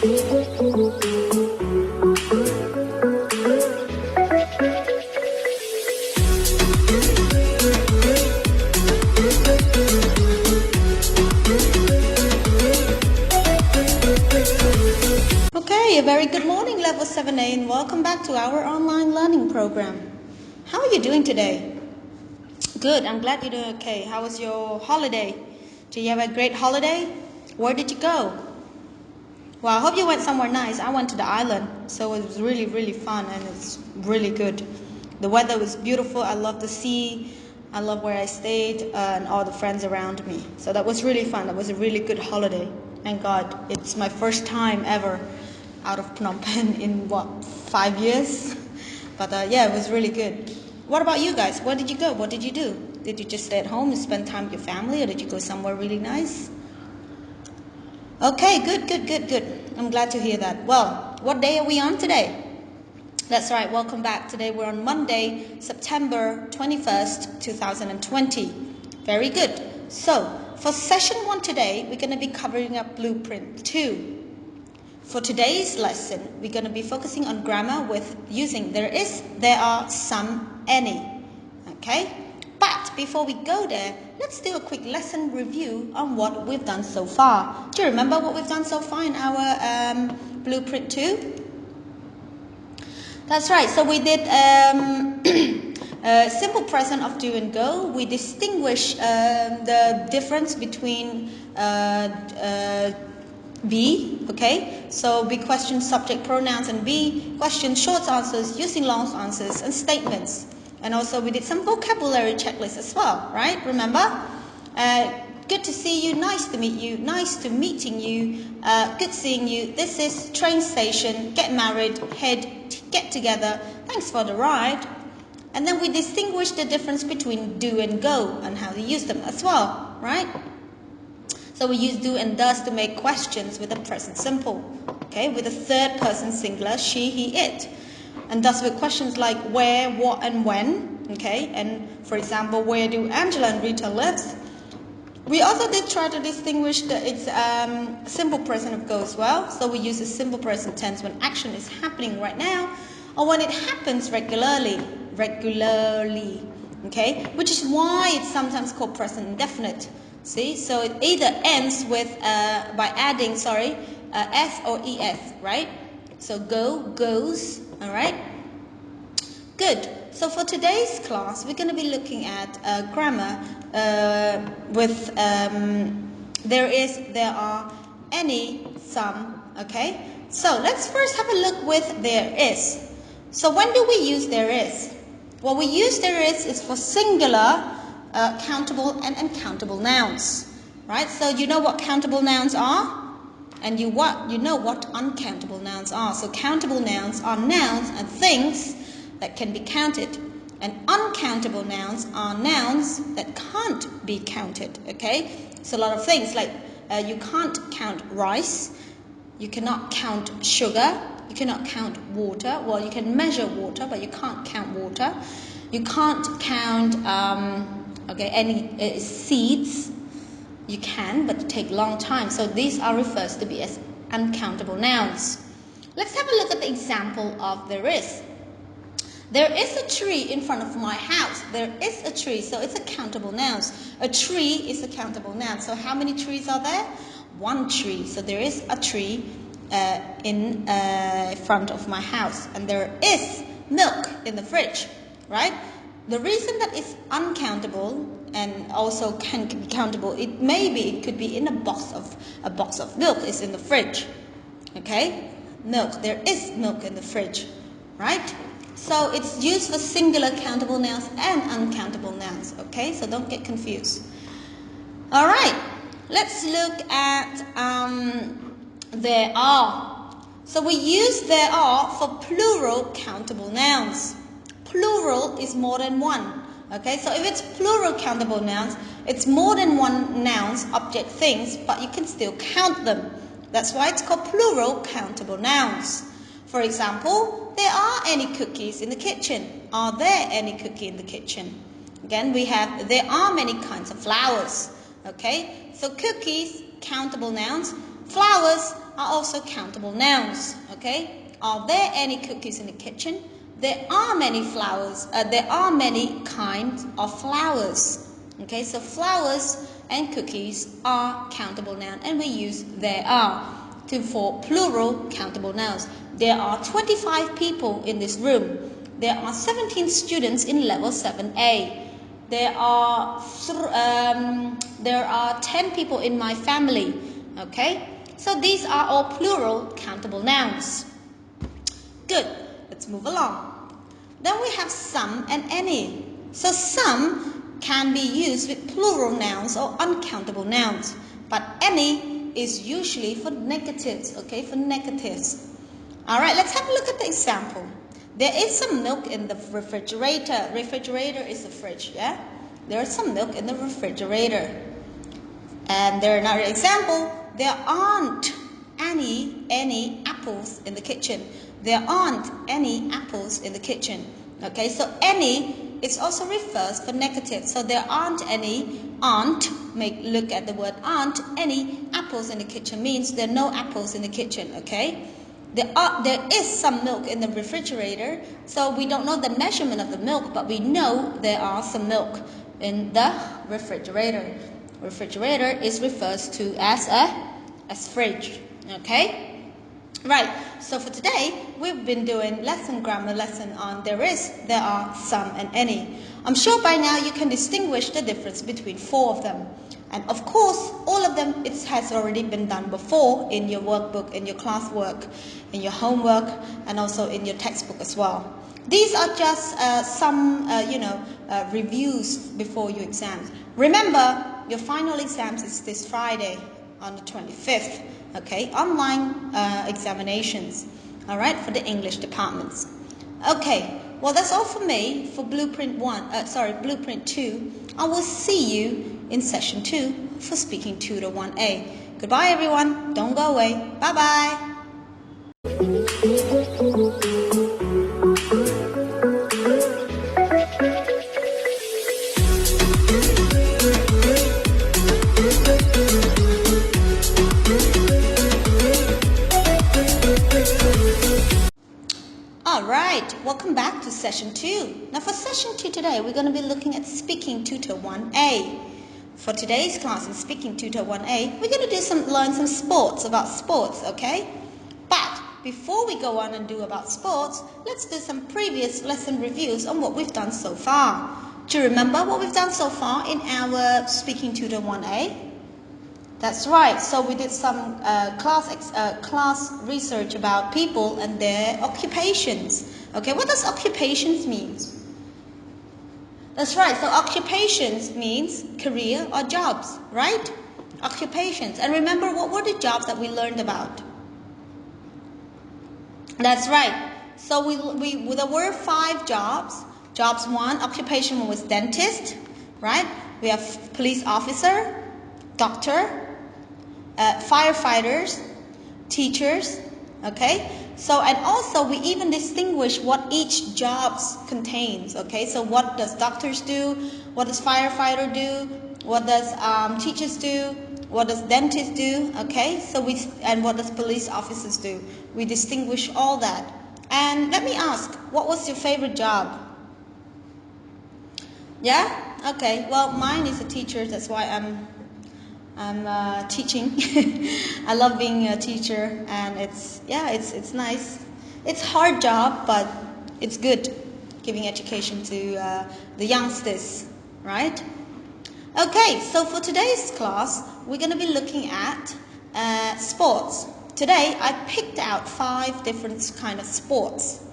Okay, a very good morning, Level 7A, and welcome back to our online learning program. How are you doing today? Good, I'm glad you're doing okay. How was your holiday? Did you have a great holiday? Where did you go? Well, I hope you went somewhere nice. I went to the island, so it was really, really fun, and it's really good. The weather was beautiful. I love the sea. I love where I stayed and all the friends around me. So that was really fun. That was a really good holiday. Thank God. It's my first time ever out of Phnom Penh in 5 years? But yeah, it was really good. What about you guys? Where did you go? What did you do? Did you just stay at home and spend time with your family, or did you go somewhere really nice? Okay, good. I'm glad to hear that. Well, what day are we on today? That's right, welcome back. Today we're on Monday, September 21st, 2020. Very good. So, for session 1 today, we're going to be covering up blueprint 2. For today's lesson, we're going to be focusing on grammar with using there is, there are, some, any. Okay? But before we go there, let's do a quick lesson review on what we've done so far. Do you remember what we've done so far in our blueprint 2? That's right. So we did simple present of do and go. We distinguish the difference between be, okay? So be question, subject, pronouns, and be question, short answers, using long answers, and statements. And also we did some vocabulary checklists as well, right? Remember? Good to see you, nice to meet you, nice to meeting you, good seeing you, this is train station, get married, head, get together, thanks for the ride. And then we distinguish the difference between do and go and how to use them as well, right? So we use do and does to make questions with the present simple, okay, with the third person singular, she, he, it. And thus with questions like where, what, and when, okay, and for example, where do Angela and Rita live? We also did try to distinguish it's simple present of go as well. So we use a simple present tense when action is happening right now, or when it happens regularly, okay, which is why it's sometimes called present indefinite. See, so it either ends with by adding s or es, right? So go, goes, all right? Good. So for today's class, we're going to be looking at grammar with there is, there are, any, some, okay? So let's first have a look with there is. So when do we use there is? Well, we use there is for singular, countable and uncountable nouns, right? So you know what countable nouns are, and you know what uncountable nouns are. So countable nouns are nouns and things that can be counted, and uncountable nouns are nouns that can't be counted, okay? So a lot of things like you can't count rice, you cannot count sugar, you cannot count water. Well, you can measure water, but you can't count water. You can't count any seeds. You can, but it take long time. So these are referred to be as uncountable nouns. Let's have a look at the example of there is. There is a tree in front of my house. There is a tree, so it's a countable noun. A tree is a countable noun. So how many trees are there? One tree. So there is a tree in front of my house. And there is milk in the fridge, right? The reason that it's uncountable and also can be countable, it could be in a box of milk is in the fridge. Okay? Milk. There is milk in the fridge, right? So it's used for singular countable nouns and uncountable nouns. Okay? So don't get confused. All right. Let's look at there are. So we use there are for plural countable nouns. Plural is more than one. Okay, so if it's plural countable nouns, it's more than one nouns, object, things, but you can still count them. That's why it's called plural countable nouns. For example, there are any cookies in the kitchen. Are there any cookie in the kitchen? Again, we have there are many kinds of flowers. Okay, so cookies, countable nouns. Flowers, are also countable nouns. Okay? Are there any cookies in the kitchen? There are many flowers. There are many kinds of flowers. Okay, so flowers and cookies are countable nouns, and we use there are for plural countable nouns. There are 25 people in this room. There are 17 students in level 7A. There are 10 people in my family. Okay, so these are all plural countable nouns. Good. Let's move along. Then we have some and any. So some can be used with plural nouns or uncountable nouns, but any is usually for negatives. Okay, for negatives. All right, let's have a look at the example. There is some milk in the refrigerator. Refrigerator is the fridge, yeah? There is some milk in the refrigerator. And there another example. There aren't any apples in the kitchen. There aren't any apples in the kitchen. Okay, so any, it also refers for negative. So there aren't any, look at the word aren't any apples in the kitchen means there are no apples in the kitchen. Okay, there is some milk in the refrigerator. So we don't know the measurement of the milk, but we know there are some milk in the refrigerator. Refrigerator is refers to as fridge. Okay. Right, so for today, we've been doing grammar lesson on there is, there are, some, and any. I'm sure by now you can distinguish the difference between four of them. And of course, all of them, it has already been done before in your workbook, in your classwork, in your homework, and also in your textbook as well. These are just some, reviews before your exams. Remember, your final exams is this Friday on the 25th. Okay, online examinations, all right, for the English departments. Okay, well that's all for me for Blueprint 2. I will see you in session 2 for Speaking Tutor 1A. Goodbye everyone, don't go away, bye-bye. Alright, welcome back to session 2. Now for session 2 today, we're going to be looking at Speaking Tutor 1A. For today's class in Speaking Tutor 1A, we're going to learn some about sports, okay? But before we go on and do about sports, let's do some previous lesson reviews on what we've done so far. Do you remember what we've done so far in our Speaking Tutor 1A? That's right. So we did some class research about people and their occupations. Okay, what does occupations mean? That's right. So occupations means career or jobs, right? Occupations. And remember, what were the jobs that we learned about? That's right. So there were 5 jobs. Jobs 1, occupation 1 was dentist, right? We have police officer, doctor, firefighters, teachers, okay? So, and also we even distinguish what each job contains, okay? So what does doctors do? What does firefighter do? What does teachers do? What does dentists do? Okay? So and what does police officers do? We distinguish all that. And let me ask, what was your favorite job? Yeah? Okay. Well, mine is a teacher. That's why I'm teaching. I love being a teacher, and it's nice. It's a hard job, but it's good, giving education to the youngsters, right? Okay, so for today's class, we're going to be looking at sports. Today, I picked out 5 different kind of sports.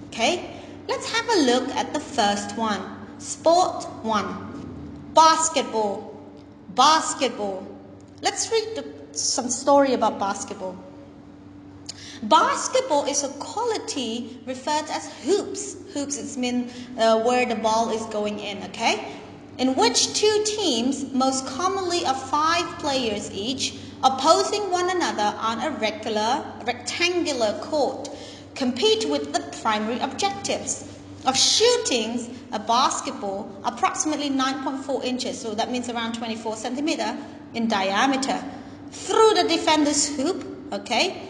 Okay, let's have a look at the first one. Sport 1, basketball. Basketball. Let's read some story about basketball. Basketball is a quality referred as hoops. Hoops is mean where the ball is going in, okay? In which 2 teams, most commonly of 5 players each, opposing one another on a rectangular court, compete with the primary objectives of shooting a basketball approximately 9.4 inches, so that means around 24 centimeters in diameter, through the defender's hoop okay,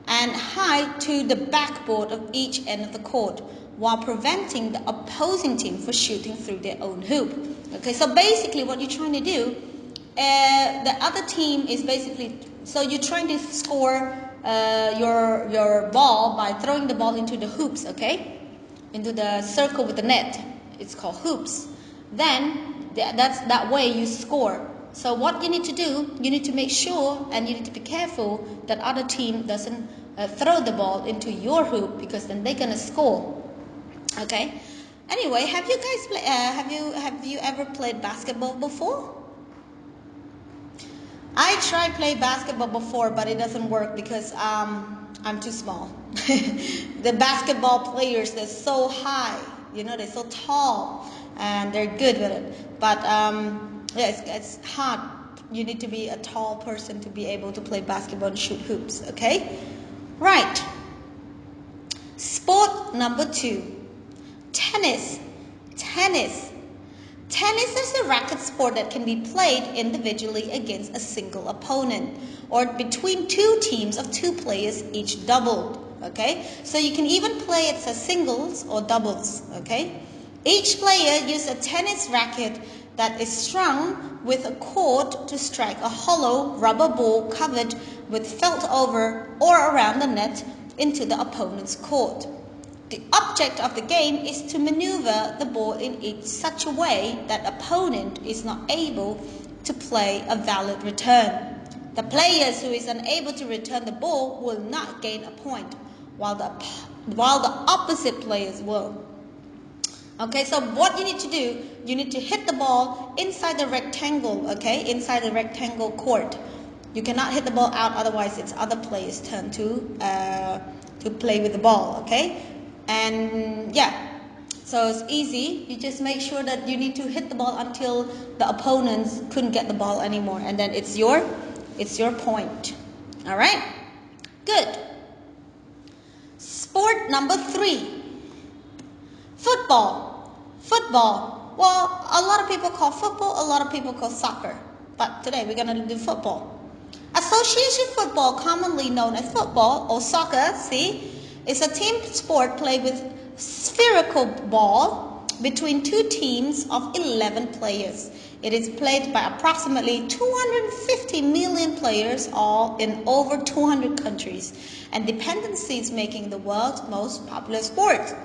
and high to the backboard of each end of the court, while preventing the opposing team from shooting through their own hoop. Okay, so basically what you're trying to do, the other team is basically, so you're trying to score your ball by throwing the ball into the hoops, okay, into the circle with the net. It's called hoops. Then that way you score. So what you need to do, you need to make sure and you need to be careful that other team doesn't throw the ball into your hoop, because then they're gonna score. Okay. Anyway, have you guys have you ever played basketball before? I tried play basketball before, but it doesn't work because I'm too small. The basketball players, they're so high, they're so tall, and they're good with it. But yeah, it's hard. You need to be a tall person to be able to play basketball and shoot hoops. Okay, right. Sport number 2. Tennis. Tennis is a racket sport that can be played individually against a single opponent, or between two teams of 2 players, each doubled. Okay, so you can even play it as singles or doubles. Okay, each player uses a tennis racket that is strung with a cord to strike a hollow rubber ball covered with felt over or around the net into the opponent's court. The object of the game is to maneuver the ball in such a way that the opponent is not able to play a valid return. The players who is unable to return the ball will not gain a point, while the opposite players will. Okay, so what you need to do, you need to hit the ball inside the rectangle, okay, inside the rectangle court. You cannot hit the ball out, otherwise it's other players' turn to play with the ball, okay? And yeah, so it's easy. You just make sure that you need to hit the ball until the opponents couldn't get the ball anymore, and then it's your point. All right, good. Sport number 3. Football. Well, a lot of people call football, a lot of people call soccer, but today we're gonna do football. Association football, commonly known as football or soccer, is a team sport played with spherical ball between 2 teams of 11 players. It is played by approximately 250 million players, all in over 200 countries and dependencies, making the world's most popular sport.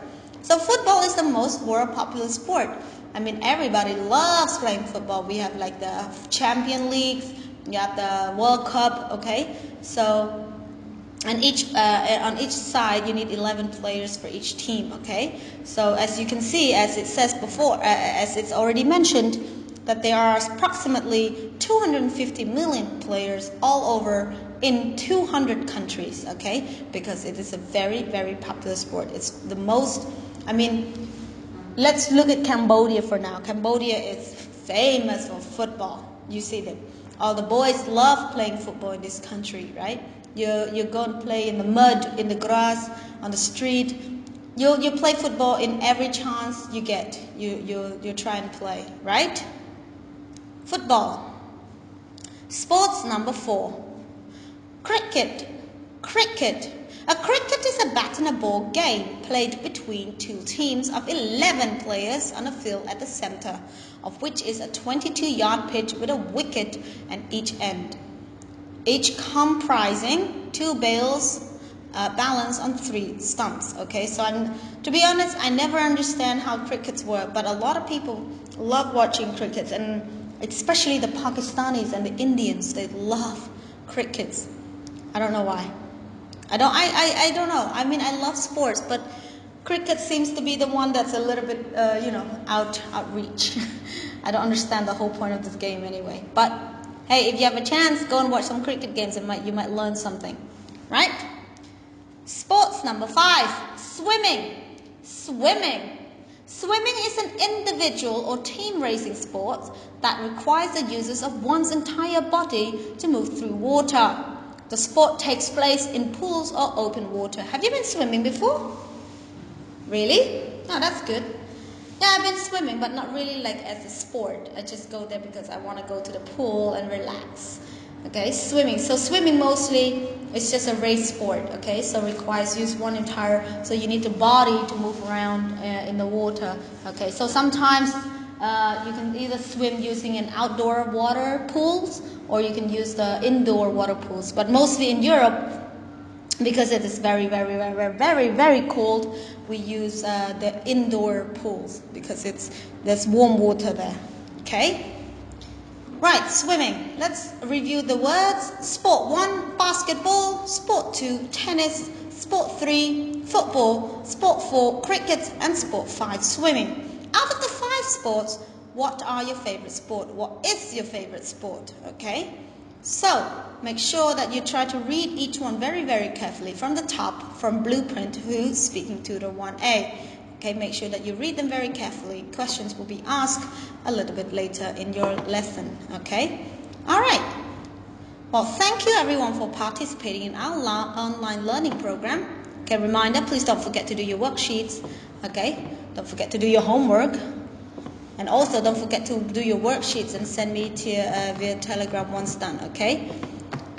So football is the most world popular sport. I mean, everybody loves playing football. We have like the Champion Leagues, you have the World Cup, okay? So, and on each side, you need 11 players for each team, okay? So as you can see, as it says before, as it's already mentioned, that there are approximately 250 million players all over in 200 countries, okay? Because it is a very, very popular sport. It's the most, let's look at Cambodia for now. Cambodia is famous for football. You see them. All the boys love playing football in this country, right? You go and play in the mud, in the grass, on the street. You play football in every chance you get. You try and play, right? Football. Sports number 4. Cricket. A cricket is a bat and a ball game played between 2 teams of 11 players on a field at the center, of which is a 22-yard pitch with a wicket at each end, each comprising 2 bails balanced on 3 stumps. Okay, so to be honest, I never understand how crickets work, but a lot of people love watching crickets, and especially the Pakistanis and the Indians, they love crickets. I don't know why. I don't know. I love sports, but cricket seems to be the one that's a little bit, outreach. I don't understand the whole point of this game anyway. But hey, if you have a chance, go and watch some cricket games. You might learn something, right? Sports number 5. Swimming. Swimming is an individual or team racing sport that requires the users of one's entire body to move through water. The sport takes place in pools or open water. Have you been swimming before? Really? Oh, that's good. Yeah, I've been swimming, but not really like as a sport. I just go there because I want to go to the pool and relax. Okay, swimming. So swimming mostly It's just a race sport, okay? So requires use one entire, so you need the body to move around in the water, okay? So sometimes you can either swim using an outdoor water pools or you can use the indoor water pools. But mostly in Europe, because it is very, very, very, very, very cold, we use the indoor pools because there's warm water there, okay? Right, swimming. Let's review the words. Sport 1, basketball. Sport 2, tennis. Sport 3, football. Sport 4, cricket. And sport 5, swimming. Out of the 5 sports, what are your favorite sport? What is your favorite sport? Okay? So, make sure that you try to read each one very, very carefully from the top, from Blueprint, who's speaking tutor 1A. Okay, make sure that you read them very carefully. Questions will be asked a little bit later in your lesson. Okay? All right. Well, thank you everyone for participating in our online learning program. Okay, reminder, please don't forget to do your worksheets. Okay? Don't forget to do your homework. And also don't forget to do your worksheets and send me to via Telegram once done. Okay?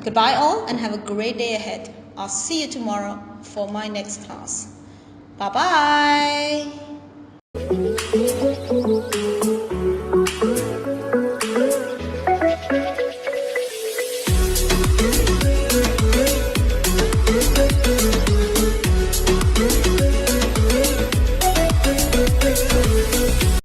Goodbye all and have a great day ahead. I'll see you tomorrow for my next class. Bye-bye.